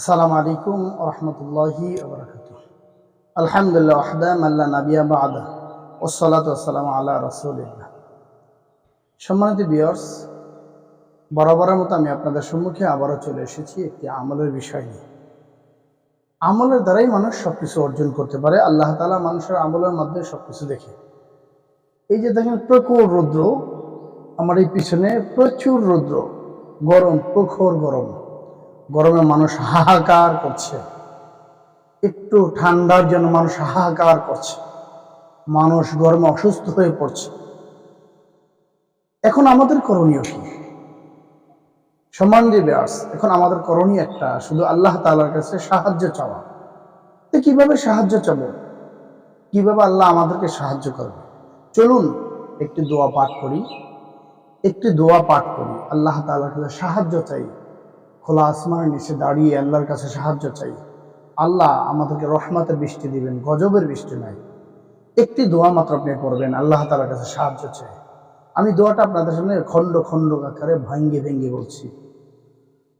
আসসালামু আলাইকুম ওয়া রাহমাতুল্লাহি ওয়া বারাকাতুহু। আলহামদুলিল্লাহ ওয়াহদা মান লা নাবিয়্যা বা'দা ওয়াসসালাতু ওয়াসসালামু আলা রাসূলিল্লাহ। সম্মানিত ভিউয়ার্স, বরাবরের মতো আমি আপনাদের সম্মুখে আবারও চলে এসেছি একটি আমলের বিষয় নিয়ে। আমলের দ্বারাই মানুষ সবকিছু অর্জন করতে পারে। আল্লাহ তাআলা মানুষের আমলের মাধ্যমে সবকিছু দেখে। এই যে দেখেন প্রখর রৌদ্র, আমার এই পিছনে প্রচুর রৌদ্র, গরম, প্রখর গরম। গরমে মানুষ হাহাকার করছে। একটু ঠান্ডার জন্য মানুষ হাহাকার করছে, মানুষ গরমে অসুস্থ হয়ে পড়ছে। এখন আমাদের করণীয় কি? সম্মানিত ভিউয়ার্স, এখন আমাদের করণীয় একটা, শুধু আল্লাহ তাআলার কাছে সাহায্য চাওয়া। তো কিভাবে সাহায্য চাবো? কিভাবে আল্লাহ আমাদেরকে সাহায্য করবে? চলুন একটি দোয়া পাঠ করি। আল্লাহ তাআলার কাছে সাহায্য চাই। খোলা আসমানের নিচে দাঁড়িয়ে আল্লাহর কাছে সাহায্য চাই। আল্লাহ আমাদেরকে রহমতের বৃষ্টি দিবেন, গজবের বৃষ্টি নাই। একটি দোয়া মাত্র আপনি পড়বেন, আল্লাহ তাআলার কাছে সাহায্য চাই। আমি দোয়াটা আপনাদের সামনে খণ্ড খণ্ড আকারে ভেঙ্গে ভেঙ্গে বলছি।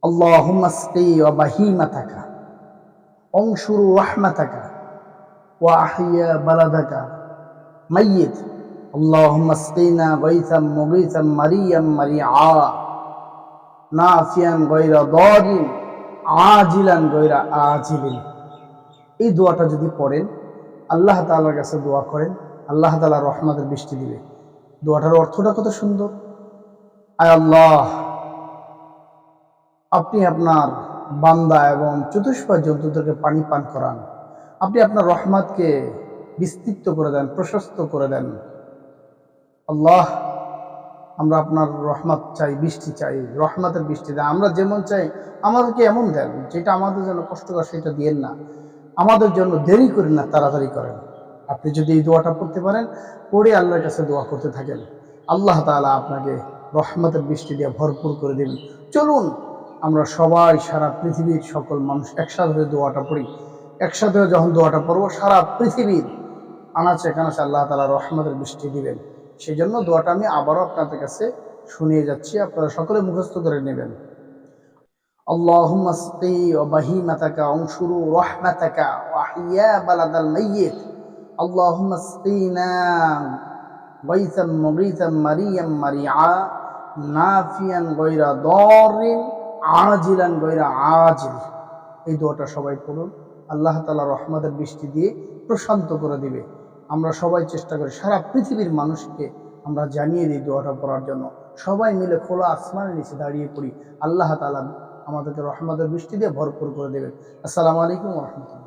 আল্লাহুম্মা আসকি ওয়া বাহিমাতাকা অনশুরু রাহমাতাকা ওয়া আহিয়া বালাদাকা মাইয়িত। আল্লাহুম্মা আসকিনা গায়সাম মুগীসাম মারিয়াম মারিআ নাফিয়ান গায়রা দারিন আজিলান গায়রা আজিলিন। এই দোয়াটা যদি পড়েন, আল্লাহ তাআলার কাছে দোয়া করেন, আল্লাহ তাআলা রহমতের বৃষ্টি দিবে। দোয়াটার অর্থটা কত সুন্দর। আয় আল্লাহ, আপনি আপনার বান্দা এবং চতুষ্পদ জন্তুদেরকে পানি পান করান। আপনি আপনার রহমতকে বিস্তৃত করে দেন, প্রশস্ত করে দেন। আল্লাহ, আমরা আপনার রহমত চাই, বৃষ্টি চাই, রহমতের বৃষ্টি দেন। আমরা যেমন চাই আমাদেরকে এমন দেন, যেটা আমাদের জন্য কষ্টকর সেটা দিয়েন না। আমাদের জন্য দেরি করেন না, তাড়াতাড়ি করেন। আপনি যদি এই দোয়াটা পড়তে পারেন, পড়ে আল্লাহর কাছে দোয়া করতে থাকেন, আল্লাহ তাআলা আপনাকে রহমতের বৃষ্টি দিয়ে ভরপুর করে দেবেন। চলুন আমরা সবাই, সারা পৃথিবীর সকল মানুষ একসাথে দোয়াটা পড়ি। একসাথে যখন দোয়াটা পড়বো, সারা পৃথিবীর আনাচে কানাচে আল্লাহ তাআলা রহমতের বৃষ্টি দিবেন। সেই জন্য দোয়াটা আমি আবারও আপনাদের কাছে শুনিয়ে যাচ্ছি, আপনারা সকলে মুখস্থ করে নেবেন। আল্লাহুম্মা আসকি ওয়া বাহিমাতাকা অনশুরু রাহমাতাকা ওয়া আহিয়া বালাদাল মাইয়িত। আল্লাহুম্মা আসকিনা গায়সাম মুগীসাম মারিয়াম মারিআ নাফিয়ান গায়রা দারিন আজিলান গায়রা আজিল। এই দোয়াটা সবাই পড়ুন, আল্লাহ তাআলা রহমতের বৃষ্টি দিয়ে প্রশান্ত করে দিবে। আমরা সবাই চেষ্টা করি, সারা পৃথিবীর মানুষকে আমরা জানিয়ে দিই দোয়াটা পড়ার জন্য। সবাই মিলে খোলা আসমানের নিচে দাঁড়িয়ে পড়ি, আল্লাহ তাআলা আমাদেরকে রহমতের বৃষ্টি দিয়ে ভরপুর করে দেবেন। আসসালামু আলাইকুম ওয়া রাহমাতুল্লাহ।